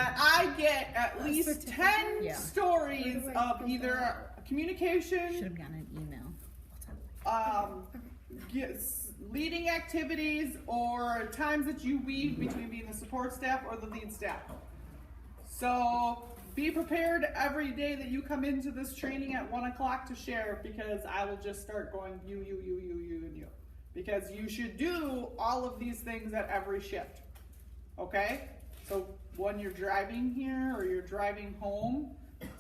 that I get at least 10 stories of either communication, Should have gotten an email. leading activities, or times that you weave between being the support staff or the lead staff. So be prepared every day that you come into this training at 1 o'clock to share, because I will just start going you, and you. Because you should do all of these things at every shift. Okay? So when you're driving here or you're driving home,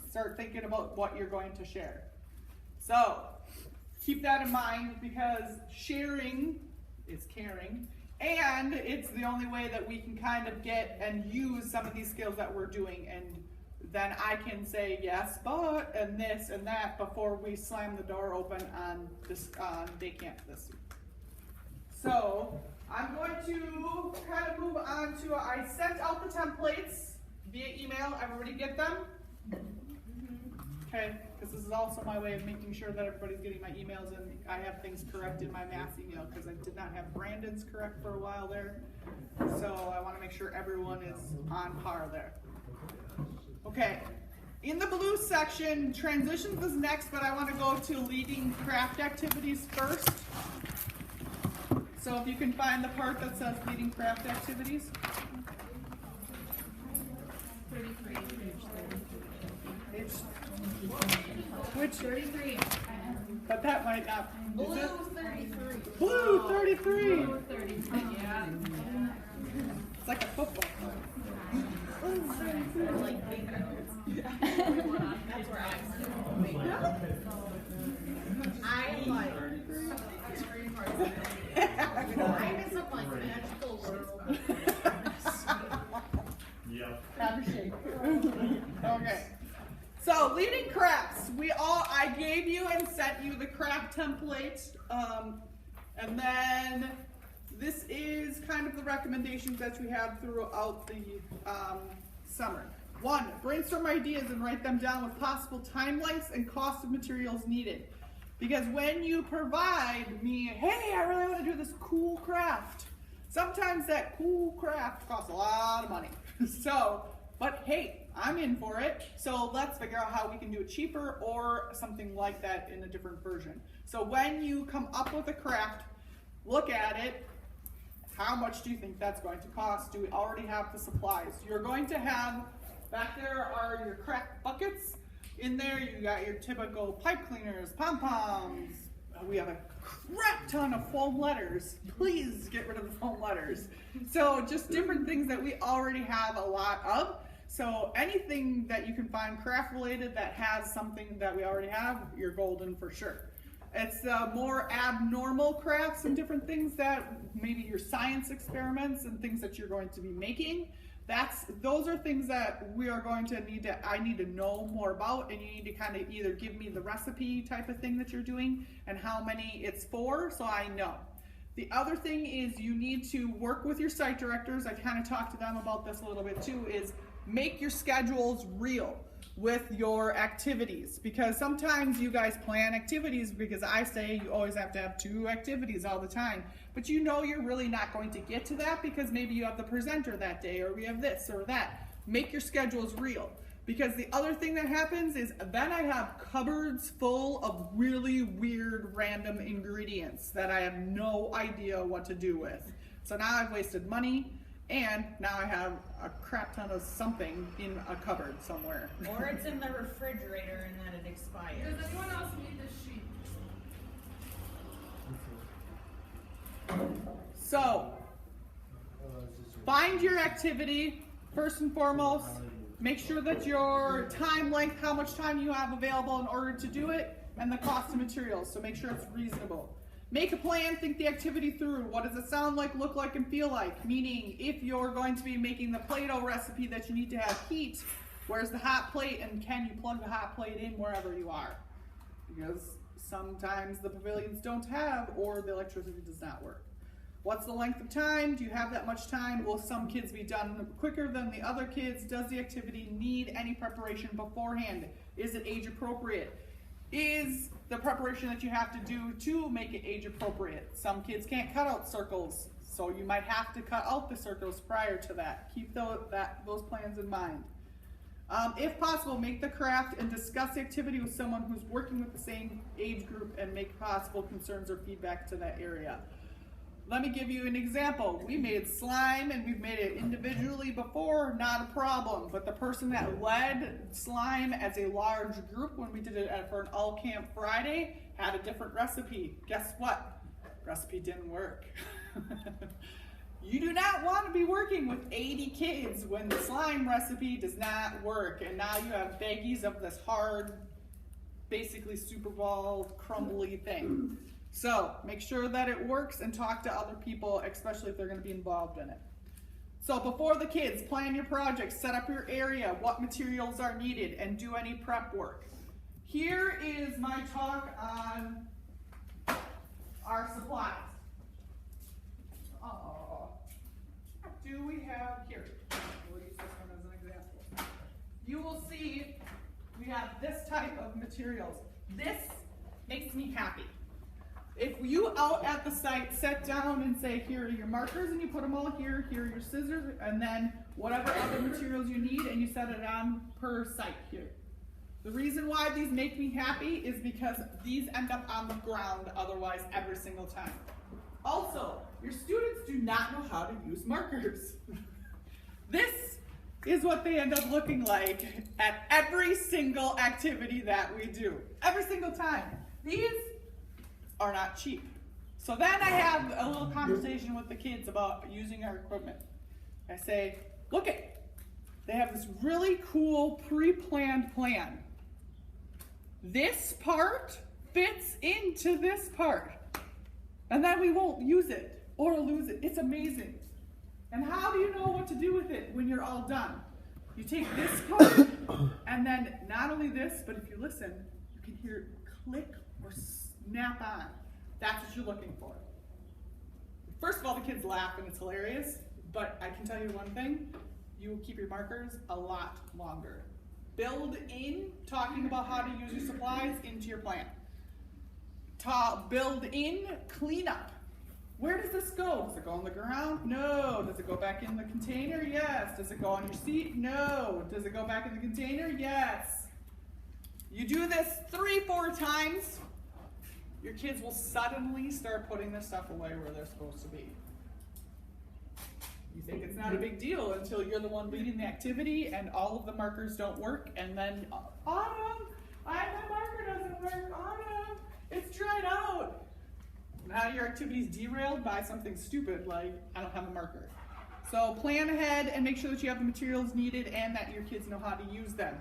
start thinking about what you're going to share. So keep that in mind, because sharing is caring, and it's the only way that we can kind of get and use some of these skills that we're doing, and then I can say yes, but, and this and that before we slam the door open on this day camp this week. So I'm going to kind of move on to, I sent out the templates via email. Everybody get them? Okay, because this is also my way of making sure that everybody's getting my emails, and I have things correct in my mass email, because I did not have Brandon's correct for a while there. So I want to make sure everyone is on par there. Okay, in the blue section, transitions is next, but I want to go to leading craft activities first. So if you can find the part that says leading craft activities. 33. Which? 33. But that might not. Blue 33. Blue 33. Blue 33. Yeah. It's like a football. Like big notes. That's where I like. I'm in some like magical world. Yep. Have a shake. Okay. So leading crafts, I gave you and sent you the craft template, and then this is kind of the recommendations that we have throughout the summer. 1, brainstorm ideas and write them down with possible time lengths and cost of materials needed. Because when you provide me, hey, I really want to do this cool craft, sometimes that cool craft costs a lot of money. So, but hey, I'm in for it. So let's figure out how we can do it cheaper or something like that in a different version. So when you come up with a craft, look at it. How much do you think that's going to cost? Do we already have the supplies? You're going to have, back there are your craft buckets. In there, you got your typical pipe cleaners, pom-poms. We have a crap ton of foam letters. Please get rid of the foam letters. So just different things that we already have a lot of. So anything that you can find craft related that has something that we already have, you're golden for sure. It's more abnormal crafts and different things that maybe your science experiments and things that you're going to be making. Those are things that we are going to I need to know more about, and you need to kind of either give me the recipe type of thing that you're doing and how many it's for, so I know. The other thing is you need to work with your site directors. I kind of talked to them about this a little bit too, is make your schedules real with your activities, because sometimes you guys plan activities because I say you always have to have 2 activities all the time, but you know you're really not going to get to that because maybe you have the presenter that day or we have this or that. Make your schedules real, because the other thing that happens is then I have cupboards full of really weird random ingredients that I have no idea what to do with. So now I've wasted money, and now I have a crap ton of something in a cupboard somewhere. Or it's in the refrigerator and then it expires. Does anyone else need this sheet? So, find your activity first and foremost. Make sure that your time length, how much time you have available in order to do it, and the cost of materials. So make sure it's reasonable. Make a plan, think the activity through. What does it sound like, look like, and feel like? Meaning, if you're going to be making the Play-Doh recipe that you need to have heat, where's the hot plate, and can you plug the hot plate in wherever you are? Because sometimes the pavilions don't have, or the electricity does not work. What's the length of time? Do you have that much time? Will some kids be done quicker than the other kids? Does the activity need any preparation beforehand? Is it age appropriate? Is the preparation that you have to do to make it age appropriate? Some kids can't cut out circles. So you might have to cut out the circles prior to that. Keep those plans in mind. If possible, make the craft and discuss the activity with someone who's working with the same age group and make possible concerns or feedback to that area. Let me give you an example. We made slime and we've made it individually before, not a problem. But the person that led slime as a large group when we did it for an all camp Friday had a different recipe. Guess what? Recipe didn't work. You do not want to be working with 80 kids when the slime recipe does not work. And now you have baggies of this hard, basically Super Bowl crumbly thing. So make sure that it works and talk to other people, especially if they're going to be involved in it. So before the kids, plan your project, set up your area, what materials are needed, and do any prep work. Here is my talk on our supplies. Do we have, here, we'll use this one as an example. You will see we have this type of materials. This makes me happy. If you out at the site sit down and say, here are your markers, and you put them all here, here are your scissors, and then whatever other materials you need, and you set it on per site here. The reason why these make me happy is because these end up on the ground otherwise every single time. Also, your students do not know how to use markers. This is what they end up looking like at every single activity that we do. Every single time. These are not cheap. So then I have a little conversation with the kids about using our equipment. I say, look it, they have this really cool pre-planned plan. This part fits into this part. And then we won't use it or lose it. It's amazing. And how do you know what to do with it when you're all done? You take this part, and then not only this, but if you listen, you can hear it click or snap on. That's what you're looking for. First of all, the kids laugh and it's hilarious, but I can tell you one thing, you will keep your markers a lot longer. Build in talking about how to use your supplies into your plan. Build in cleanup. Where does this go? Does it go on the ground? No. Does it go back in the container? Yes. Does it go on your seat? No. Does it go back in the container? Yes. You do this 3-4 times, your kids will suddenly start putting this stuff away where they're supposed to be. You think it's not a big deal until you're the one leading the activity and all of the markers don't work, and then, Autumn, my marker doesn't work, Autumn, it's dried out. Now your activity's derailed by something stupid like, I don't have a marker. So plan ahead and make sure that you have the materials needed and that your kids know how to use them.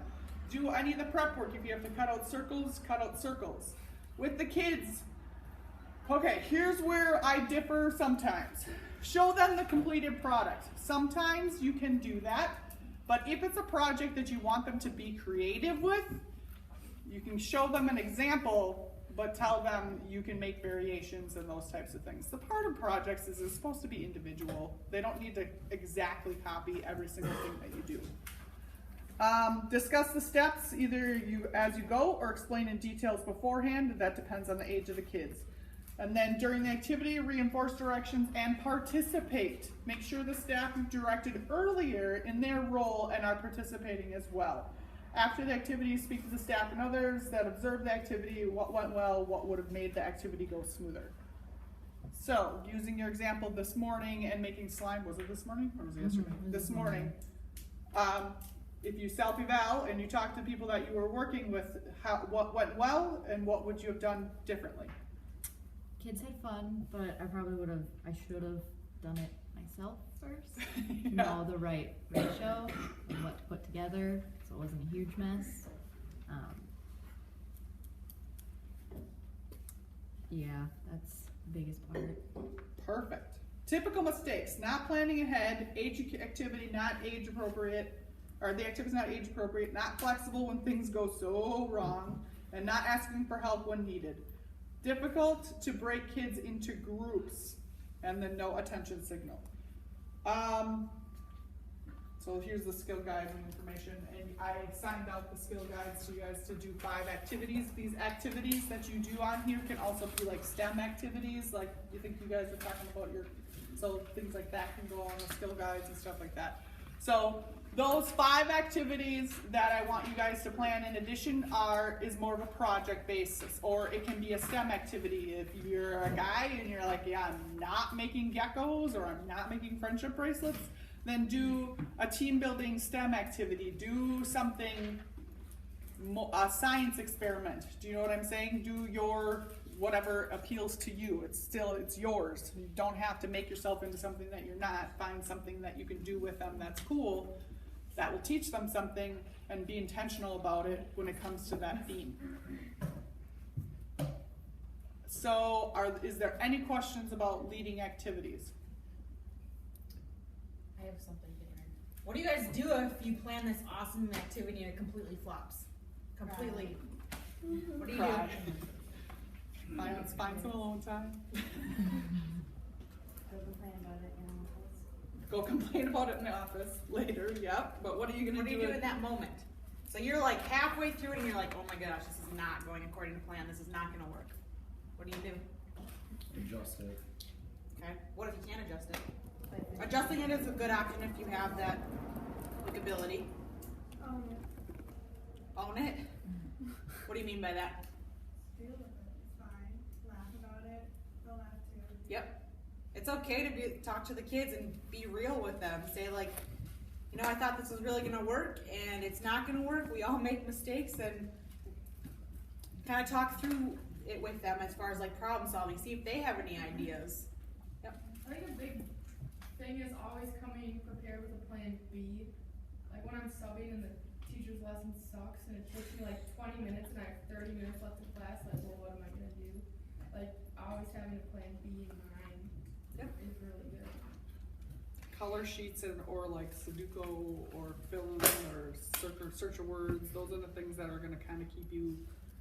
Do any of the prep work. If you have to cut out circles, cut out circles. With the kids, okay, here's where I differ sometimes. Show them the completed product. Sometimes you can do that, but if it's a project that you want them to be creative with, you can show them an example, but tell them you can make variations and those types of things. The part of projects is it's supposed to be individual. They don't need to exactly copy every single thing that you do. Discuss the steps either as you go or explain in details beforehand. That depends on the age of the kids. And then during the activity, reinforce directions and participate. Make sure the staff you've directed earlier in their role and are participating as well. After the activity, speak to the staff and others that observed the activity, what went well, what would have made the activity go smoother. So, using your example this morning and making slime, was it this morning or was it yesterday? This morning. If you self-eval and you talk to people that you were working with, what went well and what would you have done differently? Kids had fun, but I should have done it myself first. Yeah. Know the right ratio and what to put together so it wasn't a huge mess. Yeah, that's the biggest part. Perfect. Typical mistakes: not planning ahead, activity not age appropriate, or the activity is not age appropriate, not flexible when things go so wrong, and not asking for help when needed. Difficult to break kids into groups, and then no attention signal. So here's the skill guide and information, and I signed out the skill guides to you guys to do 5 activities. These activities that you do on here can also be like STEM activities, like you think you guys are talking about your So things like that can go on the skill guides and stuff like that. So those 5 activities that I want you guys to plan in addition is more of a project basis, or it can be a STEM activity. If you're a guy and you're like, yeah, I'm not making geckos or I'm not making friendship bracelets, then do a team building STEM activity. Do something, a science experiment. Do you know what I'm saying? Do your whatever appeals to you. It's yours. You don't have to make yourself into something that you're not. Find something that you can do with them that's cool, that will teach them something, and be intentional about it when it comes to that theme. So is there any questions about leading activities? I have something different. What do you guys do if you plan this awesome activity and it completely flops? Completely. What do you do? Find some alone time. Go complain about it in the office later, yep. But what are you gonna do? What do you do in that moment? So you're like halfway through it and you're like, oh my gosh, this is not going according to plan. This is not gonna work. What do you do? Adjust it. Okay. What if you can't adjust it? Adjusting it is a good option if you have that ability. Own it. Own it? What do you mean by that? Deal with it. It's fine. Laugh about it. They'll laugh too. Yep. It's okay to talk to the kids and be real with them. Say like, you know, I thought this was really gonna work and it's not gonna work. We all make mistakes, and kind of talk through it with them as far as like problem solving. See if they have any ideas. Yep. I think a big thing is always coming prepared with a plan B. Like when I'm subbing and the teacher's lesson sucks and it takes me like 20 minutes and I have 30 minutes left of class, like, well, what am I gonna do? Like, always having a plan B in mind is really good. Color sheets or like Sudoku or fill in or search of words. Those are the things that are gonna kind of keep you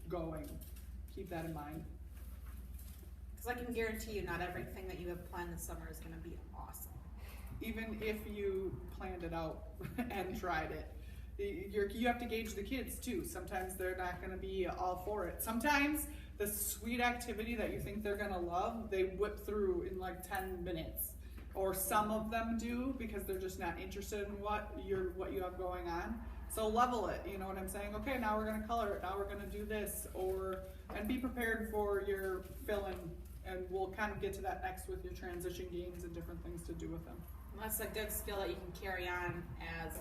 going. Keep that in mind. Because I can guarantee you not everything that you have planned this summer is gonna be awesome. Even if you planned it out and tried it. You have to gauge the kids too. Sometimes they're not going to be all for it. Sometimes the sweet activity that you think they're going to love, they whip through in like 10 minutes. Or some of them do because they're just not interested in what you have going on. So level it, you know what I'm saying? Okay, now we're going to color it. Now we're going to do this. And be prepared for your fill-in. And we'll kind of get to that next with your transition games and different things to do with them. And that's a good skill that you can carry on as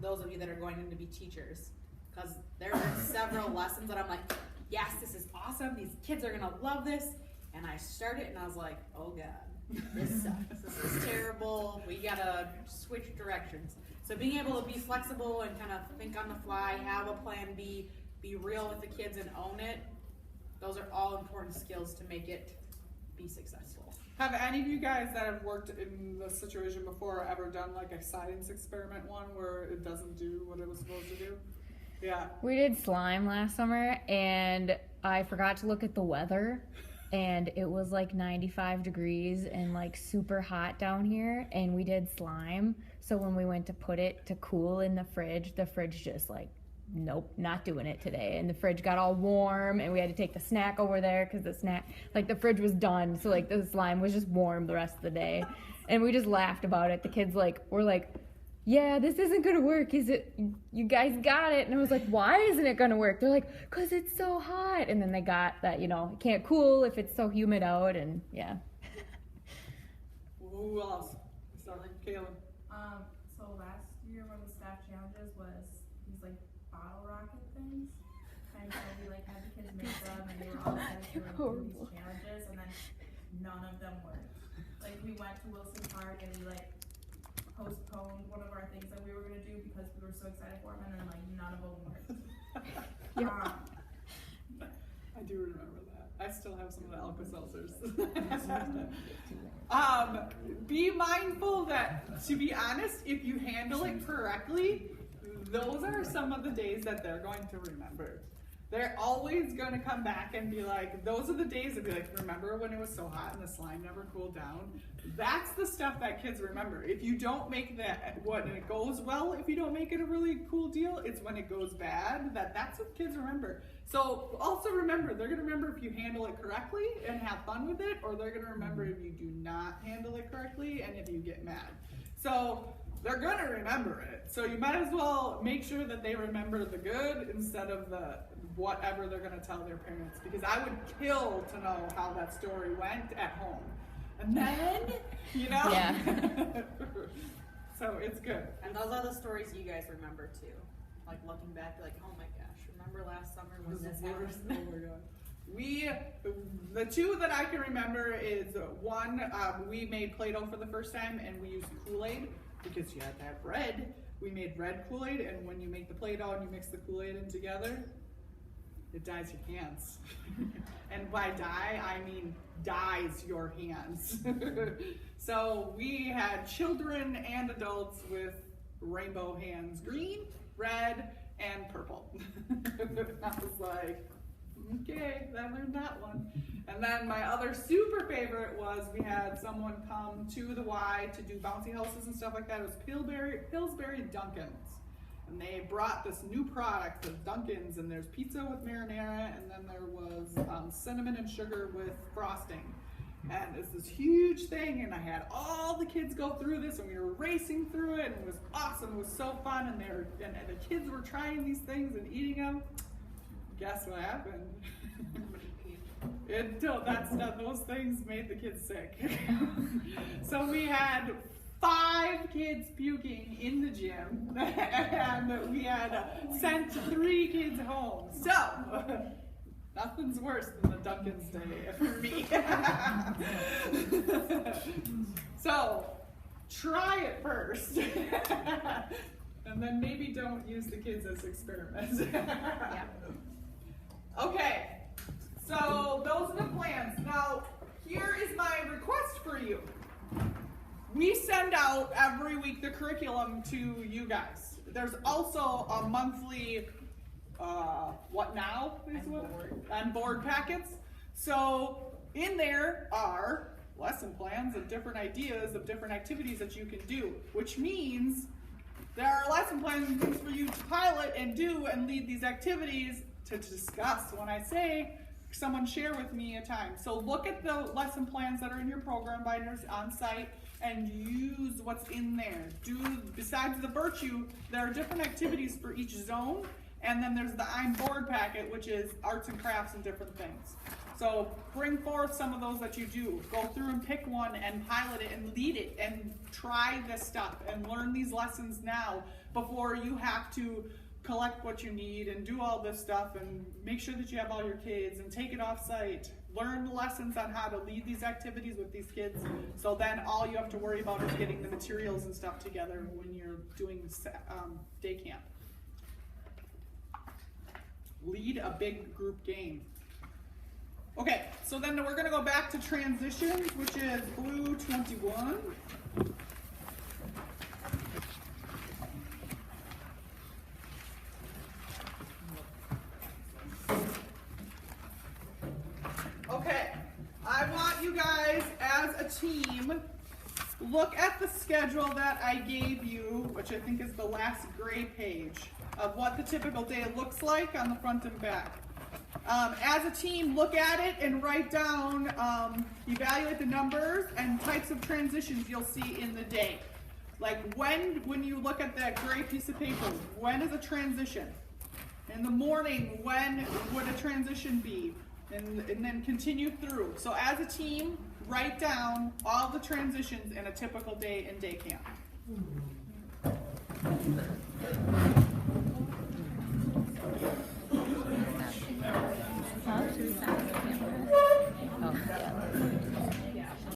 those of you that are going in to be teachers, because there are several lessons that I'm like, yes, this is awesome, these kids are gonna love this, and I started and I was like, oh god, this sucks, this is terrible, we gotta switch directions. So being able to be flexible and kind of think on the fly, have a plan B, be real with the kids and own it, those are all important skills to make it be successful. Have any of you guys that have worked in this situation before ever done like a science experiment one where it doesn't do what it was supposed to do? Yeah. We did slime last summer and I forgot to look at the weather and it was like 95 degrees and like super hot down here and we did slime. So when we went to put it to cool in the fridge just like, nope, not doing it today. And the fridge got all warm and we had to take the snack over there because the fridge was done. So like the slime was just warm the rest of the day. And we just laughed about it. The kids were like, yeah, this isn't gonna work, is it? You guys got it. And I was like, why isn't it gonna work? They're like, cause it's so hot. And then they got that, it can't cool if it's so humid out, and yeah. Who else? Sorry, Kaylin. So last year one of the staff challenges was these like bottle rocket things. And so we like had the kids make them and they were all excited to like, do these challenges, and then none of them worked. Like we went to Wilson Park and we like postponed one of our things that we were gonna do because we were so excited for them, and then like none of them worked. I do remember that. I still have some of the Alka-Seltzers. Be mindful that, to be honest, if you handle it correctly, those are some of the days that they're going to remember. They're always going to come back and be like, those are the days of be like, remember when it was so hot and the slime never cooled down? That's the stuff that kids remember. If you don't make that, when it goes well, if you don't make it a really cool deal, it's when it goes bad, that's what kids remember. So also remember, they're going to remember if you handle it correctly and have fun with it, or they're going to remember if you do not handle it correctly and if you get mad. So they're going to remember it. So you might as well make sure that they remember the good instead of the whatever they're going to tell their parents, because I would kill to know how that story went at home. And then, you know? Yeah. So it's good. And those are the stories you guys remember too. Like looking back, like, oh my gosh, remember last summer when this happened? Oh my God. The two that I can remember is one, we made Play-Doh for the first time and we used Kool-Aid because you had to have red. We made red Kool-Aid, and when you make the Play-Doh and you mix the Kool-Aid in together, it dyes your hands. And by dye, I mean dyes your hands. So we had children and adults with rainbow hands, green, red, and purple. I was like, okay, I learned that one. And then my other super favorite was we had someone come to the Y to do bouncy houses and stuff like that. It was Pillsbury Dunkin's. And they brought this new product of Dunkin's, and there's pizza with marinara, and then there was cinnamon and sugar with frosting. And it's this huge thing, and I had all the kids go through this, and we were racing through it, and it was awesome. It was so fun, and the kids were trying these things and eating them. Guess what happened? Those things made the kids sick. So we had 5 kids puking in the gym, and we had sent 3 kids home. So, nothing's worse than the Dunkin's day for me. So, try it first. And then maybe don't use the kids as experiments. Yeah. Okay, so those are the plans. Now, here is my request for you. We send out every week the curriculum to you guys. There's also a monthly, what now? On board packets. So in there are lesson plans of different ideas of different activities that you can do, which means there are lesson plans and things for you to pilot and do and lead these activities to discuss. When I say someone share with me a time. So look at the lesson plans that are in your program binders on site and use what's in there. Besides the virtue, there are different activities for each zone, and then there's the I'm Board packet, which is arts and crafts and different things. So bring forth some of those that you do. Go through and pick one and pilot it and lead it and try this stuff and learn these lessons now before you have to collect what you need and do all this stuff and make sure that you have all your kids and take it off site. Learn the lessons on how to lead these activities with these kids, so then all you have to worry about is getting the materials and stuff together when you're doing day camp. Lead a big group game. Okay, so then we're gonna go back to transitions, which is blue 21. Okay, I want you guys as a team, look at the schedule that I gave you, which I think is the last gray page, of what the typical day looks like on the front and back. As a team, look at it and write down, evaluate the numbers and types of transitions you'll see in the day. Like when you look at that gray piece of paper, when is a transition? In the morning, when would a transition be? And then continue through. So as a team, write down all the transitions in a typical day in day camp.